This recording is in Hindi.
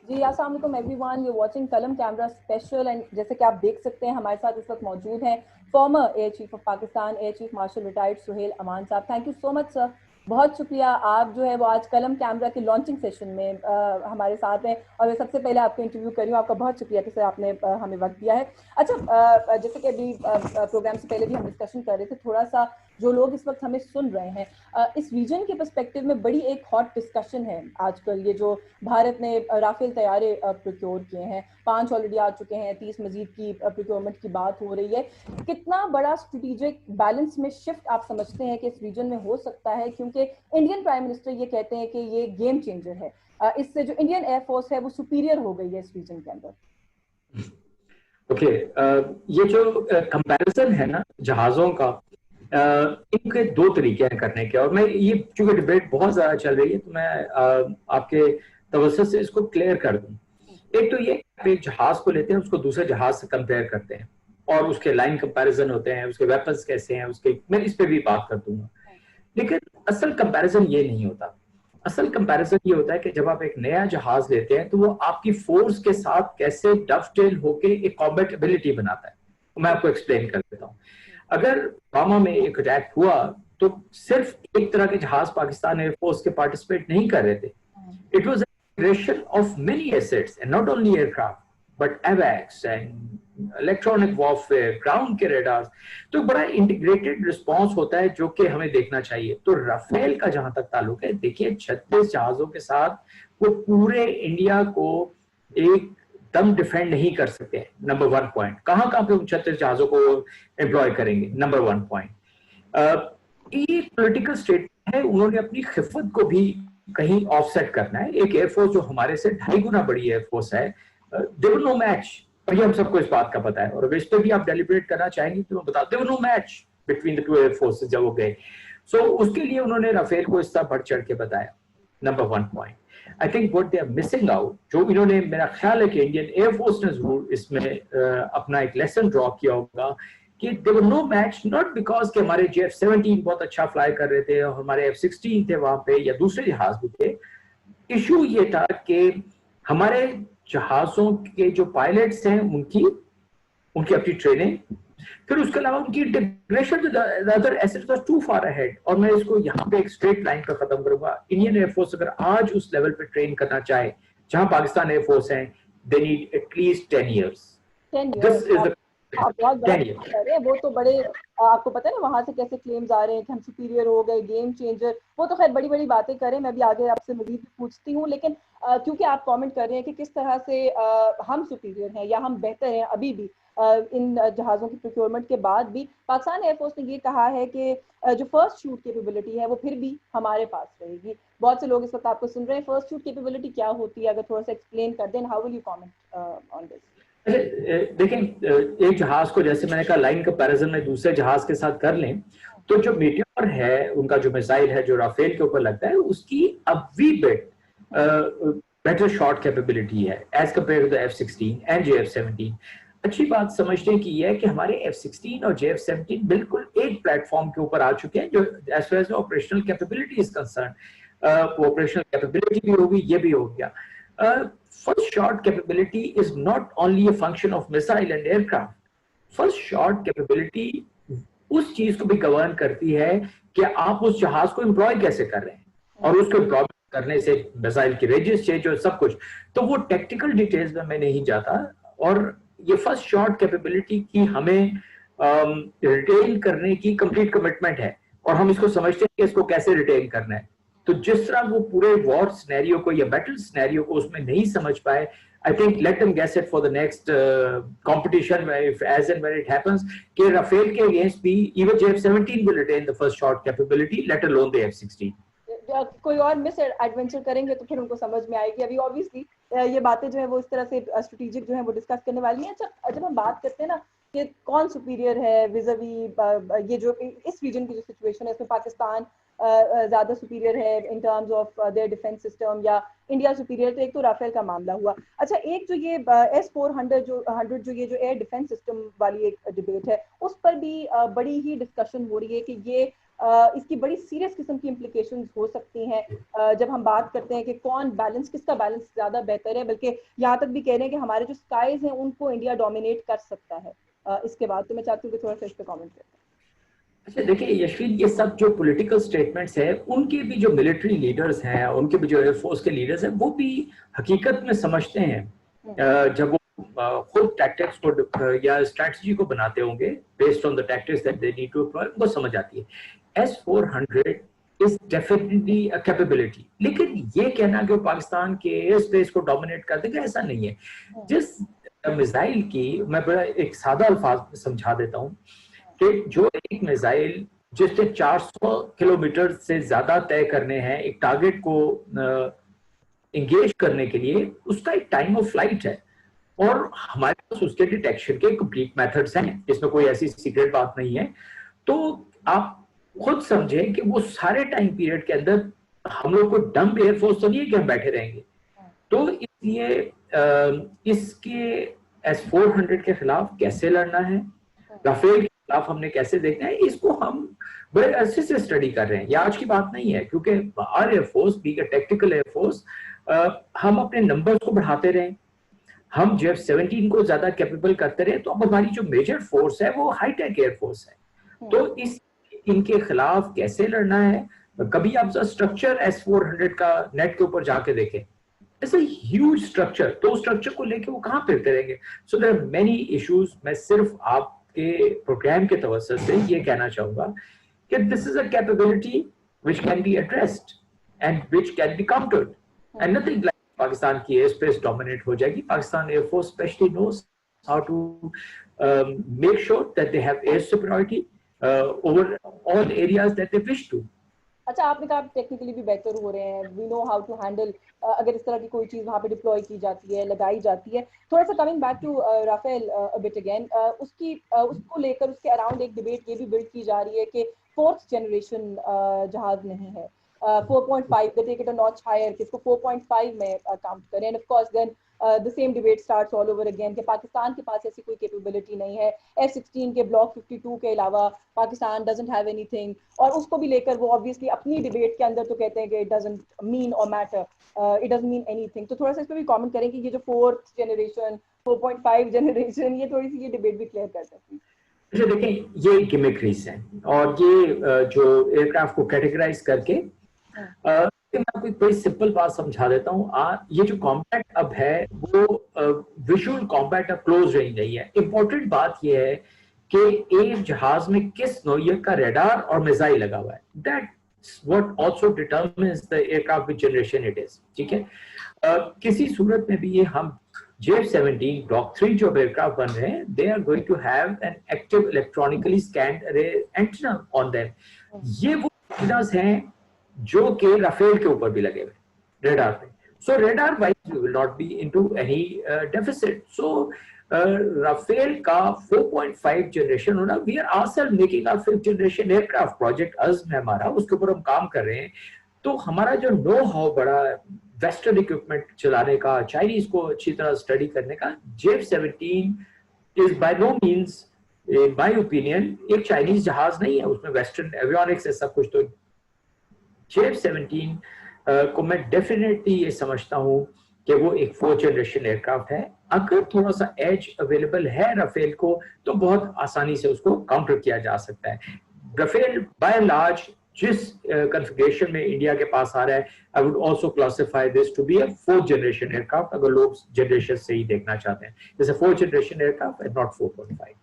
जी अस्सलाम वालेकुम एवरीवन, यू वाचिंग कलम कैमरा स्पेशल। एंड जैसे कि आप देख सकते हैं हमारे साथ इस वक्त मौजूद हैं former air chief of Pakistan, air chief marshal retired Suhel Aman साहब। Thank you so much sir, बहुत शुक्रिया। आप जो है वो आज कलम कैमरा के लॉन्चिंग सेशन में हमारे साथ हैं और मैं सबसे पहले आपको इंटरव्यू कर रही हूँ। आपका बहुत शुक्रिया कि सर आपने हमें वक्त दिया है। अच्छा, जैसे कि अभी प्रोग्राम से पहले भी हम डिस्कशन कर रहे थे, थोड़ा सा जो लोग इस वक्त हमें सुन रहे हैं, इस रीजन के पर्सपेक्टिव में बड़ी एक हॉट डिस्कशन है आजकल। ये जो भारत ने राफेल तैयारे प्रोक्योर किए हैं, 5 ऑलरेडी आ चुके हैं, 30 मजीद की प्रोक्योरमेंट की बात हो रही है। कितना बड़ा स्ट्रेटेजिक बैलेंस में शिफ्ट आप समझते हैं कि इस रीजन में हो सकता है? क्योंकि इंडियन प्राइम मिनिस्टर ये कहते हैं कि ये गेम चेंजर है, इससे जो इंडियन एयरफोर्स है वो सुपीरियर हो गई है इस रीजन के अंदर। ओके, ये जो कंपैरिजन है ना जहाजों का, इनके दो तरीके हैं करने के। और मैं ये चूंकि डिबेट बहुत ज्यादा चल रही है तो मैं आपके तवज्जुह से इसको क्लियर कर दूं। एक तो ये आप एक जहाज को लेते हैं, उसको दूसरे जहाज से कंपेयर करते हैं और उसके लाइन कंपैरिजन होते हैं, उसके वेपन्स कैसे हैं, उसके मैं इस पे भी बात कर दूंगा। लेकिन असल कंपैरिजन ये नहीं होता। असल कंपैरिजन ये होता है कि जब आप एक नया जहाज लेते हैं तो वो आपकी फोर्स के साथ कैसे डफटेल होके एक कॉम्बैट एबिलिटी बनाता है। तो मैं आपको एक्सप्लेन कर देता हूँ। अगर बामा में एक अटैक हुआ तो सिर्फ एक तरह के जहाज पाकिस्तान एयरफोर्स के पार्टिसिपेट नहीं कर रहे थे। It was integration of many assets and not only aircraft but AWACS and electronic warfare, ground के radars। तो बड़ा इंटीग्रेटेड रिस्पॉन्स होता है जो कि हमें देखना चाहिए। तो राफेल का जहां तक ताल्लुक है, देखिए 36 जहाजों के साथ वो पूरे इंडिया को एक दम डिफेंड नहीं कर सकते। नंबर 1 पॉइंट, कहां कहां पे उन 36 जहाजों को एम्प्लॉय करेंगे? नंबर 1 पॉइंट, ये पॉलिटिकल स्टेटमेंट है। उन्होंने अपनी खिफत को भी कहीं ऑफसेट करना है। एक एयरफोर्स जो हमारे से 2.5 गुना बड़ी एयरफोर्स है, देयर नो मैच। और ये हम सबको इस बात का पता है। और इस पे भी आप डेलिब्रेट करना चाहेंगे तो मैं बता, there no match between the two air forces जब वो गए। सो उसके लिए उन्होंने राफेल को इस तरह बढ़ चढ़ के बताया। Number 1 point, I think what they are missing out, जो इन्होंने, मेरा ख्याल है कि इंडियन एयरफोर्स ने जरूर इसमें अपना एक लेसन ड्रॉ किया होगा कि there were no match, not because कि हमारे JF-17 बहुत अच्छा फ्लाई कर रहे थे और हमारे F-16 थे वहां पे या दूसरे जहाज भी थे। इशू ये था कि हमारे जहाजों के जो पायलट्स हैं उनकी अपनी ट्रेनिंग, फिर उसके अलावा उनकी integration with other assets was too far ahead. और मैं इसको यहाँ पे एक स्ट्रेट लाइन पर खत्म करूंगा। इंडियन एयरफोर्स अगर आज उस लेवल पे ट्रेन करना चाहे जहां पाकिस्तान एयरफोर्स है, they need at least 10 years। 10 this years is the आप बहुत बड़ा 10 years। कर रहे हैं। वो तो बड़े आपको पता है ना वहां से कैसे क्लेम्स आ रहे हैं कि हम सुपीरियर हो गए, गेम चेंजर। वो तो खैर बड़ी बड़ी बातें करें, मैं भी आगे आपसे मजीद भी पूछती हूँ। लेकिन क्योंकि आप कमेंट कर रहे हैं कि किस तरह से हम सुपीरियर हैं या हम बेहतर हैं अभी भी इन जहाज़ों की प्रोक्योरमेंट के बाद भी, पाकिस्तान एयरफोर्स ने ये कहा है कि जो फर्स्ट शूट कैपेबिलिटी है वो फिर भी हमारे पास रहेगी। बहुत से लोग इस वक्त आपको सुन रहे हैं, फर्स्ट शूट कैपेबिलिटी क्या होती है, अगर थोड़ा सा एक्सप्लेन कर दें। How will you comment on this? देखें, एक जहाज को जैसे मैंने कहा लाइन कंपैरिजन में दूसरे जहाज के साथ कर लें तो जो मीटियोर है, उनका जो मिसाइल है जो राफेल के ऊपर लगता है, उसकी अब we bit better shot capability है as compared to the F-16 and JF-17। अच्छी बात समझने की है कि हमारे F-16 और JF-17 बिल्कुल एक प्लेटफॉर्म के ऊपर आ चुके हैं जो as far as operational capability is concern. Operational capability भी होगी, ये भी हो गया। First shot capability is not only a function of missile and aircraft. First shot capability उस चीज को भी गवर्न करती है कि आप उस जहाज को एम्प्लॉय कैसे कर रहे हैं, और उसको एम्प्लॉय करने से मिसाइल की रेंजेस चेंज और सब कुछ। तो वो टेक्निकल डिटेल्स में मैं नहीं जाता। और ये फर्स्ट शॉट कैपेबिलिटी की हमें रिटेन करने की कंप्लीट कमिटमेंट है और हम इसको समझते हैं कि इसको कैसे रिटेन करना है। तो जिस तरह वो पूरे वॉर सिनेरियो को या बैटल सिनेरियो को उसमें नहीं समझ पाए, I think let them guess it for the next competition if as and when it happens कि राफेल के अगेंस्ट भी even JF-17 will retain the first shot capability, let alone the F-16। कोई और मिस एडवेंचर करेंगे तो फिर उनको समझ में आएगी। अभी ऑब्वियसली ये बातें जो है वो इस तरह से स्ट्रेटेजिक जो है वो डिस्कस करने वाली हैं। अच्छा, जब हम बात करते हैं ना कि कौन सुपीरियर है विज़ावी ये जो इस रीजन की जो सिचुएशन है, इसमें पाकिस्तान ज्यादा सुपीरियर है in terms of their defence system या इंडिया सुपीरियर, तो एक तो राफेल का मामला हुआ। अच्छा, एक जो ये S-400 जो ये जो एयर डिफेंस सिस्टम वाली एक डिबेट है, उस पर भी बड़ी ही डिस्कशन हो रही है कि ये इसकी बड़ी सीरियस किस्म की इम्प्लीकेशंस हो सकती हैं जब हम बात करते हैं कि कौन बैलेंस, किसका बैलेंस ज़्यादा बेहतर है, बल्कि यहाँ तक भी कह रहे हैं कि हमारे जो स्काइज हैं उनको इंडिया डोमिनेट कर सकता है इसके बाद। तो मैं चाहती हूँ कि थोड़ा सा इस पर कॉमेंट करें। अच्छा देखिए यशवीन, ये सब जो पॉलिटिकल स्टेटमेंट्स हैं, उनके भी जो मिलिट्री लीडर्स हैं, उनके भी जो एयरफोर्स के लीडर्स हैं, वो भी हकीकत में समझते हैं जब वो खुद टैक्टिक्स को या स्ट्रैटेजी को बनाते होंगे based on the tactics that they need to employ, उनको समझ आती है। S-400 is definitely a capability, लेकिन ये कहना कि वो पाकिस्तान के एयर स्पेस को डोमिनेट कर देगा, ऐसा नहीं है। जिस मिसाइल की मैं बड़ा एक सादा अल्फाज में समझा देता हूँ कि जो एक मिसाइल जिससे 400 किलोमीटर से ज्यादा तय करने हैं एक टारगेट को एंगेज करने के लिए, उसका एक टाइम ऑफ फ्लाइट है और हमारे पास उसके डिटेक्शन के कंप्लीट मेथड्स हैं, इसमें कोई ऐसी सीक्रेट बात नहीं है। तो आप खुद समझें कि वो सारे टाइम पीरियड के अंदर हम लोग को डम्ब एयरफोर्स तो नहीं है कि हम बैठे रहेंगे। तो इसलिए इसके S-400 के खिलाफ कैसे लड़ना है, राफेल के खिलाफ हमने कैसे देखना है, इसको हम बड़े अरसे से स्टडी कर रहे हैं। ये आज की बात नहीं है, क्योंकि our air force being a technical air force, हम अपने नंबर्स को बढ़ाते रहे, हम J-17 को ज्यादा कैपेबल करते रहे, तो अब हमारी जो मेजर फोर्स है वो हाईटेक एयरफोर्स है। तो इनके खिलाफ कैसे लड़ना है, कभी आप स्ट्रक्चर S-400 का नेट के ऊपर जाके देखें, इट्स अ ह्यूज स्ट्रक्चर, तो स्ट्रक्चर को लेके वो कहाँ फिरते रहेंगे। So there are many issues. मैं सिर्फ आपके प्रोग्राम के तवज्जुह से ये कहना चाहूंगा कि this is a capability which can be addressed and which can be countered and nothing like Pakistan की एयर स्पेस डोमिनेट हो जाएगी। Pakistan air force specially knows how to make sure that they have air superiority over all areas that they wish to. अच्छा, आपने कहा टेक्निकली भी बेहतर हो रहे हैं, we know how to handle अगर इस तरह की कोई चीज वहां पे डिप्लॉय की जाती है, लगाई जाती है। थोड़ा सा coming back to Rafale a bit again, उसको लेकर उसके अराउंड एक डिबेट ये भी बिल्ड की जा रही है कि 4th जनरेशन जहाज नहीं है, 4.5, they take it a notch higher, कि इसको 4.5 में काउंट करें। End of course then the same debate starts all over again कि पाकिस्तान के पास ऐसी कोई कैपेबिलिटी नहीं है, F-16 के ब्लॉक 52 के अलावा पाकिस्तान doesn't have anything, और उसको भी लेकर वो ऑब्वियसली अपनी डिबेट के अंदर तो कहते हैं कि it doesn't mean or matter, it doesn't mean anything। तो थोड़ा सा इस पर भी कमेंट करें कि ये जो 4th जनरेशन 4.5 जनरेशन, ये थोड़ी सी ये डिबेट भी क्लियर कर सकते हैं। अच्छा देखिए, ये गिमिक्रीज हैं और ये जो एयरक्राफ्ट को कैटेगराइज करके मैं आपको एक बड़ी सिंपल बात समझा देता हूँ। ये जो कॉम्बैट अब है वो विजुअल कॉम्बैट अब क्लोज रेंज नहीं है। इंपॉर्टेंट बात ये है कि एक जहाज में किस नौइयत का रडार और मिसाइल लगा हुआ है, that's what also determines the aircraft which generation it is. ठीक है, किसी सूरत में भी ये हम J-17 ब्लॉक 3 जो एयरक्राफ्ट बन रहे हैं, they are going to have an active electronically scanned antenna on them. ये वो एंटीनास हैं जो कि राफेल के ऊपर भी लगे हुए रेडार पे। So radar wise we will not be into any deficit. So Rafale का 4.5 जनरेशन होना, we are also making our 5th generation aircraft project Azm है हमारा, उसके ऊपर हम काम कर रहे हैं। तो हमारा जो नो हाउ बड़ा वेस्टर्न इक्विपमेंट चलाने का, चाइनीज को अच्छी तरह स्टडी करने का, J-17 is by no means in my opinion एक चाइनीज जहाज नहीं है, उसमें वेस्टर्न एवियोनिक्स है सब कुछ। तो J-17 को मैं डेफिनेटली ये समझता हूँ कि वो एक 4th जनरेशन एयरक्राफ्ट है। अगर थोड़ा सा एज अवेलेबल है राफेल को तो बहुत आसानी से उसको काउंटर किया जा सकता है। राफेल बाय एंड लार्ज जिस कॉन्फ़िगरेशन में इंडिया के पास आ रहा है, I would also classify this to be a 4th generation aircraft, अगर लोग जनरेशन से ही देखना चाहते हैं, जैसे 4th generation aircraft and not 4.5।